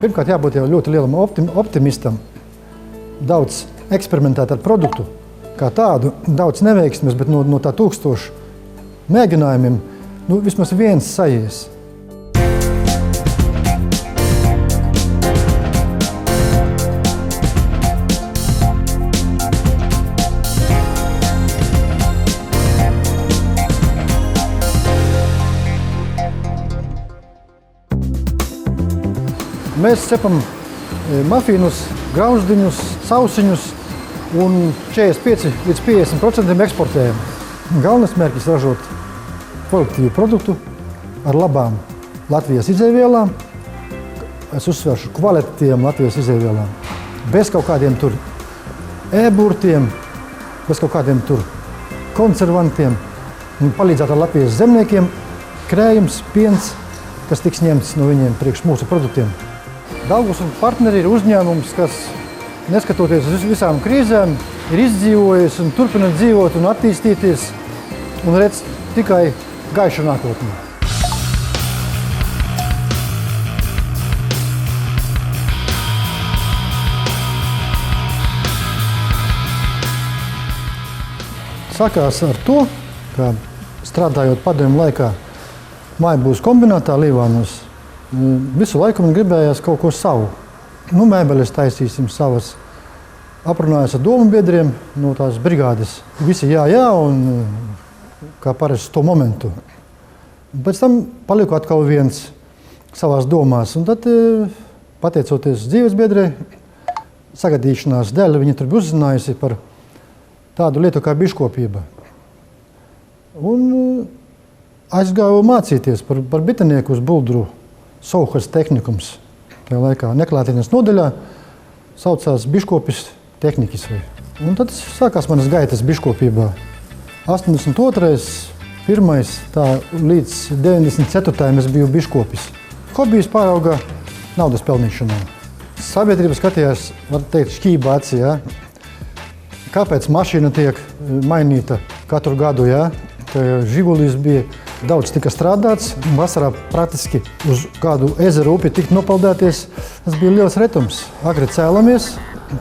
Pirmkārt, jābūt jau ļoti lielam optimistam. Daudz eksperimentēt ar produktu kā tādu, daudz neveiksmes, bet no tā 1000 mēģinājumiem vismaz viens sajies. Mēs cepam mafīnus, grauzdiņus, sausiņus un 45 līdz 50% eksportējam. Galvenais mērķis ražot kvalitatīvu produktu ar labām Latvijas izēvielām. Es uzsveršu kvalitatīvām Latvijas izēvielām. Bez kaut kādiem tur e-burtiem, bez kaut kādiem tur konservantiem. Palīdzēt ar Latvijas zemniekiem krējums, piens, kas tiks ņemts no viņiem priekš mūsu produktiem. Daugavas un partneri ir uzņēmums, kas, neskatoties uz visām krīzēm, ir izdzīvojis un turpina dzīvot un attīstīties un redz tikai gaišu nākotnē. Sākās ar to, ka strādājot padomju laikā Mājbūves kombinātā Līvānos, visu laiku man gribējās kaut ko savu. Mēbeles taisīsim savas. Aprunājos ar domu biedriem no tās brigādes. Visi jā, un kā parasti to momentu. Pēc tam paliku atkal viens savās domās. Un tad, pateicoties dzīves biedrei, sagadīšanās dēļ, viņa tur bija uzzinājusi par tādu lietu kā biškopība. Un aizgāju mācīties par bitanieku uz Bulduru. Sauhas tehnikums. Tajā laikā neklātienes nodaļā saucās biškopis tehnikis. Un tad sākās manas gaitas biškopībā. 82. 1. tā līdz 94. es biju biškopis. Hobijs pārauga naudas pelnīšanā. Sabiedrība skatījās, var teikt, šķība acī. Ja? Kāpēc mašīna tiek mainīta katru gadu? Ja? Žigulīs bija. Daudz tika strādāts, vasarā praktiski uz kādu ezeru upi tikt nopaldēties. Tas bija liels retums. Agri cēlamies,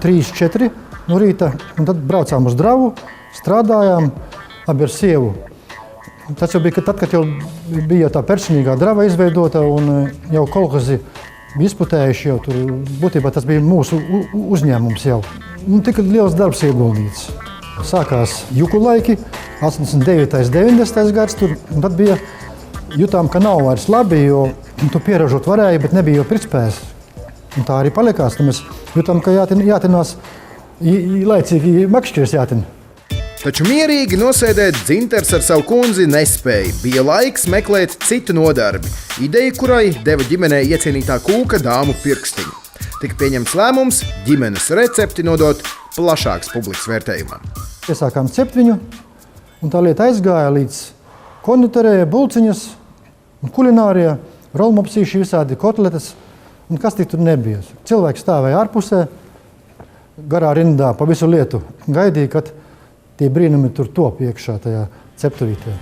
3-4 no rīta, un tad braucām uz Dravu, strādājām abi ar sievu. Tas jau bija tad, kad jau bija tā personīgā Drava izveidota un jau kolhozi bija izputējuši jau tur. Būtībā tas bija mūsu uzņēmums jau. Un tika liels darbs ieguldīts. Sākās juku laiki, 89. 90. gads tur, un tad bija jutām, ka nav vairs labi, jo tu pieražot varēji, bet nebija jau pirktspējas. Un tā arī palikās, tad mēs jutām, ka jātinās, laicīgi makšķirs jātina. Taču mierīgi nosēdēt Dzinters ar savu kundzi nespēja. Bija laiks meklēt citu nodarbi. Ideja, kurai deva ģimenei iecienītā kūka dāmu pirkstiņu. Tika pieņemts lēmums ģimenes recepti nodot plašāks publikas vērtējumam. Iesākām cept viņu, un tā lieta aizgāja līdz konditorējai, bulciņas, kulinārijā, rolmopsīši, visādi kotletes, un kas tik tur nebija. Cilvēki stāvēja ārpusē, garā rindā pa visu lietu, gaidīja, kad tie brīnumi tur top iekšā tajā ceptuvītē.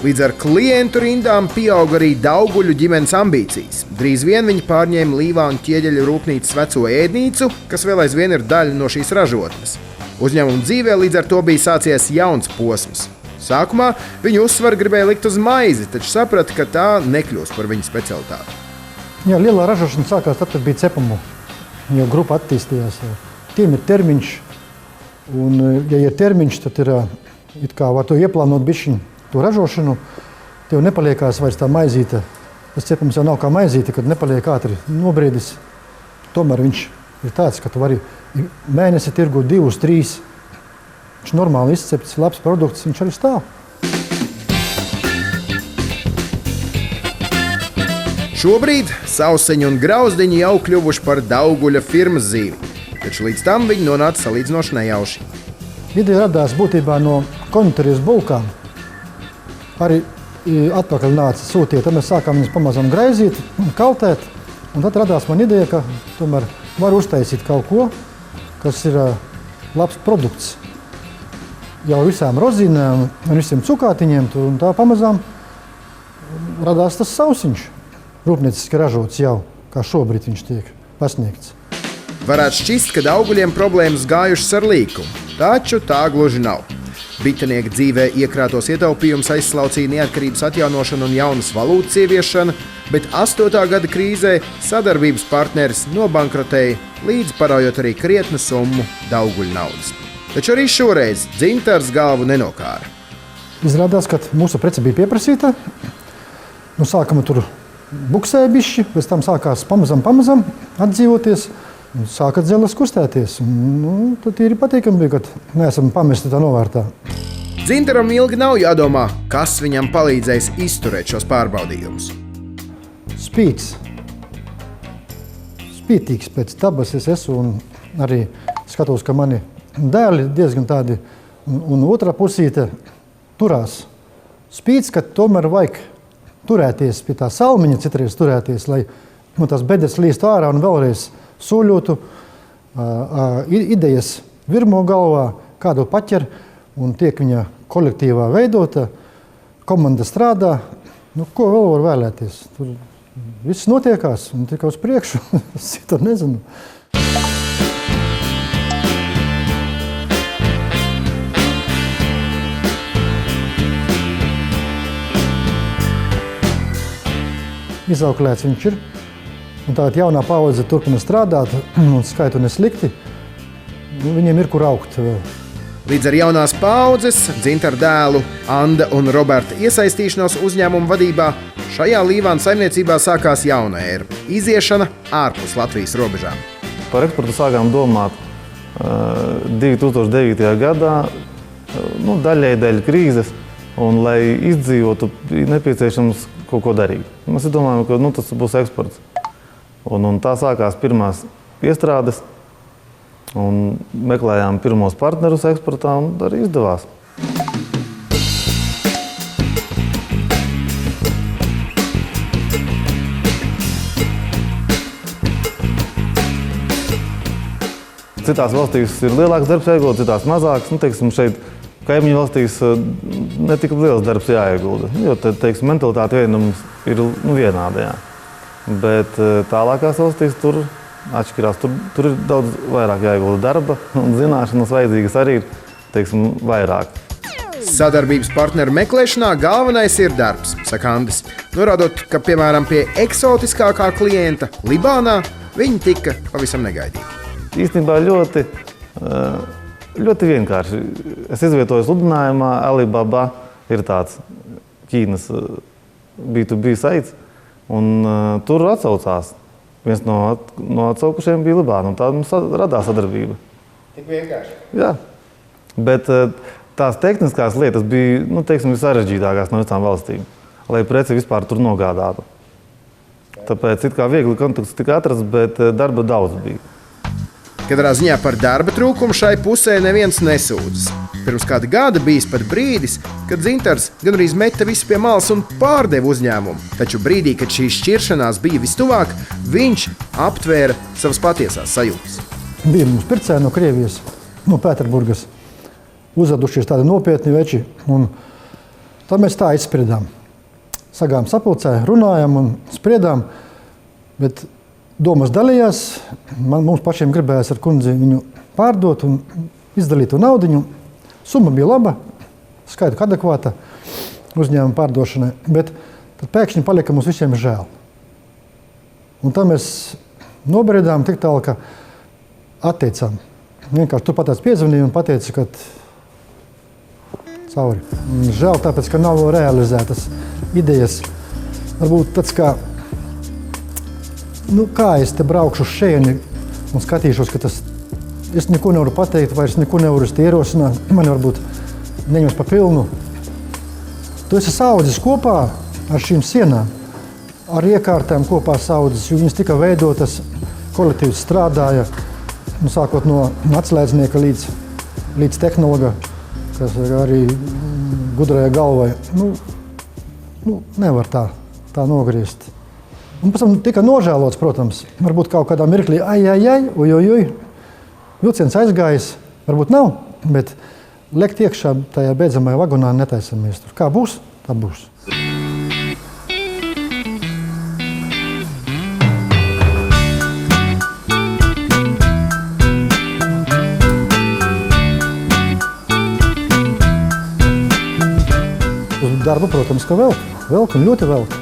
Līdz ar klientu rindām pieauga arī Dauguļu ģimenes ambīcijas. Drīz vien viņi pārņēma Līvānu ķieģeļu rūpnīcas veco ēdnīcu, kas vēl aizvien ir daļa no šīs ražotnes. Uzņēmuma dzīvē līdz ar to bija sācies jauns posms. Sākumā viņu uzsvaru gribēja likt uz maizi, taču saprata, ka tā nekļūs par viņu specialitāti. Jā, lielā ražošana sākās tad, kad bija cepamu. Jau grupa attīstījās. Tiem ir termiņš, un ja ir termiņš, tad ir it kā var to ieplānot bišķiņu to ražošanu. Tev nepaliekās vairs tā maizīte. Tas cepams jau nav kā maizīte, kad nepaliek ātri nobriedis. Tomēr viņš ir tāds, ka tu vari mēnesi tirgot 2-3. Viņš normāli izcepts, labs produkts, viņš arī stāv. Šobrīd sauseņi un grauzdiņi jau kļuvuši par Dauguļa firmas zīmi, taču līdz tam viņi nonāca salīdzinoši nejauši. Ideja radās būtībā no konditorijas bulkām. Arī atpakaļ nāca sūtiet, tad mēs sākām viņus pamazām graizīt un kaltēt. Un tad radās man ideja, ka tomēr var uztaisīt kaut ko, kas ir labs produkts. Jau visām rozīnēm un visiem cukātiņiem, un tā pamazām radās tas sausiņš. Rūpnieciski ražots jau, kā šobrīd viņš tiek. pasniegts. Varētu šķist, ka Dauguļiem problēmas gājušas ar līkumu, taču tā gluži nav. Bitinieka dzīvē iekrātos ietaupījums aizslaucīja neatkarības atjaunošanu un jaunas valūtas ieviešana, bet 8. gada krīzē sadarbības partneris nobankrotēja, līdz paraujot arī krietnu summu Dauguļu naudas. Taču arī šoreiz Dzintars galvu nenokāra. Izrādās, ka mūsu prece bija pieprasīta. Sākam tur buksēja bišķi, pēc tam sākās pamazam atdzīvoties. Sāka dzeles kustēties. Tad ir patīkami bija, kad neesam pamesti tā novārtā. Dzintaram ilgi nav jādomā, kas viņam palīdzēs izturēt šos pārbaudījumus. Spīts. Spītīgs pēc dabas es esmu un arī skatos, ka mani dēli diezgan tādi un otrā pusīte turās. Spīts, ka tomēr vajag turēties pie tā salmiņa, citreiz turēties, lai tās bedes līst ārā un vēlreiz soļotu, idejas virmo galvā, kādu paķer un tiek viņa kolektīvā veidota, komanda strādā. Ko vēl var vēlēties? Tur viss notiekās un tikai uz priekšu. Es citu nezinu. Izauklēts viņš ir. Un tātad jaunā paudze turpina strādāt, un skaitu neslikti. Viņiem ir kur augt vēl. Līdz ar jaunās paaudzes, Dzintara dēlu, Anda un Roberta iesaistīšanos uzņēmuma vadībā, šajā Līvānu saimniecībā sākās jauna ēra – iziešana ārpus Latvijas robežām. Par eksportu sākām domāt 2009. gadā, daļēji dēļ krīzes, un lai izdzīvotu, bija nepieciešams kaut ko darīt. Mēs domājam, ka tas būs eksports. Un tā sākās pirmās iestrādes, un meklējām pirmos partnerus eksportā, un arī izdevās. Citās valstīs ir lielāks darbs jāiegulda, citās mazāks. Šeit kaimiņu valstīs netika liels darbs jāiegulda, jo mentalitāte vienums ir vienāda. Jā. Bet tālākās valstīs tur atšķirās. Tur ir daudz vairāk jāiegulda darba, un zināšanas vajadzīgas arī ir vairāk. Sadarbības partneru meklēšanā galvenais ir darbs, saka Andis. Norādot, ka, piemēram, pie eksotiskākā klienta Libānā viņi tika pavisam negaidīti. Īstenībā ļoti vienkārši. Es izvietoju sludinājumā, Alibaba ir tāds Ķīnas B2B saits. Un tur atsaucās. Viens no atsaukušiem bija Libāna, un tā mums radās sadarbība. Tik vienkārši? Jā. Bet tās tehniskās lietas bija, sarežģītākās no visām valstīm, lai preci vispār tur nogādātu. Tāpēc it kā viegli kontakts tika atrasts, bet darba daudz bija. Katrā ziņā par darba trūkumu šai pusē neviens nesūdzas. Pirms kāda gada bijis pat brīdis, kad Dzintars gandrīz meta visu pie malas un pārdeva uzņēmumu. Taču brīdī, kad šī šķiršanās bija vistuvāk, viņš aptvēra savas patiesās sajūtas. Bija mums pircēji no Krievijas, no Pēterburgas, uzvedušies tādi nopietni veči. Un tad mēs tā izspriedām. Sagām sapulcē, runājām un spriedām, bet domas dalījās. Mums pašiem gribējās ar kundzi viņu pārdot un izdalīt to naudiņu. Summa bija laba, skaita adekvāta uzņēmuma pārdošanai, bet tad pēkšņi palika mums visiem žēl. Un tā mēs nobriedām tik tālu, ka atteicām. Vienkārši tur patēc piezvanīja un pateica, ka cauri. Žēl tāpēc, ka nav realizētas idejas. Varbūt tāds kā kā es te braukšu uz šejieni un skatīšos, ka es neko nevaru pateikt, vairs neko nevaru ierosināt, mani varbūt neņems pa pilnu. Tu esi saudzis kopā ar šīm sienām, ar iekārtēm kopā saudzis, jo viņas tika veidotas, kolektīvs strādāja, sākot no atslēdznieka līdz tehnologa, kas arī gudraja galvai. Nevar tā nogriezt. Un pēc tam tika nožēlots, protams, varbūt kaut kādā mirklī, vilciens aizgājis, varbūt nav, bet lekt iekšā tajā beidzamajā vagonā netaisamies tur. Kā būs, tā būs. darbu, protams, ka velk un ļoti velk.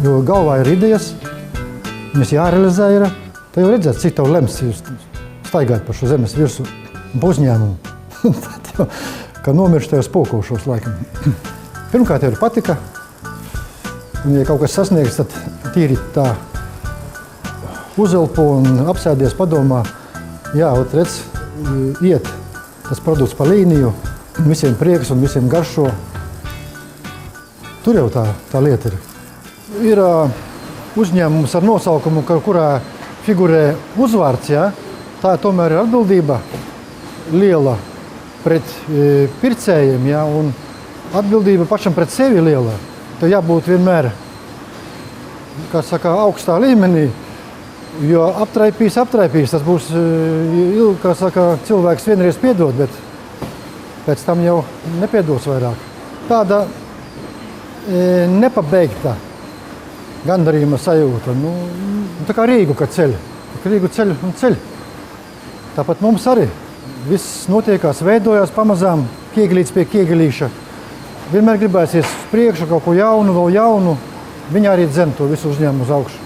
Jo galvā ir idejas, viņas jārealizē ir. Tad jau redzēt, cik tev lems jūs staigāt par šo zemes virsu un uzņēmumu. Tad jau, ka nomirš tev spokošos laikam. Pirmkārt, tev ir patika. Un, ja kaut kas sasniegs, tad tīri tā uzelpo un apsēdies padomā. Jā, redz, iet tas produkts pa līniju, visiem prieks un visiem garšo. Tur jau tā lieta ir. Ir uzņēmums ar nosaukumu, kurā figurē uzvārds, jā. Tā tomēr ir atbildība liela pret pircējiem, jā, un atbildība pašam pret sevi liela. Tev jābūt vienmēr, kā saka, augstā līmenī, jo aptraipīs, tas būs, kā saka, cilvēks vienreiz piedod, bet pēc tam jau nepiedos vairāk. Tāda nepabeigta gandarījuma sajūta. Nu, tā kā Rīgu, kad ceļ. Rīgu ceļ un ceļ. Tāpat mums arī viss notiekās, veidojās pamazām, kiegelīts pie kiegelīša. Vienmēr gribēsies uz priekšu kaut ko jaunu, vēl jaunu. Viņi arī dzen to visu uzņēmumu uz augšu.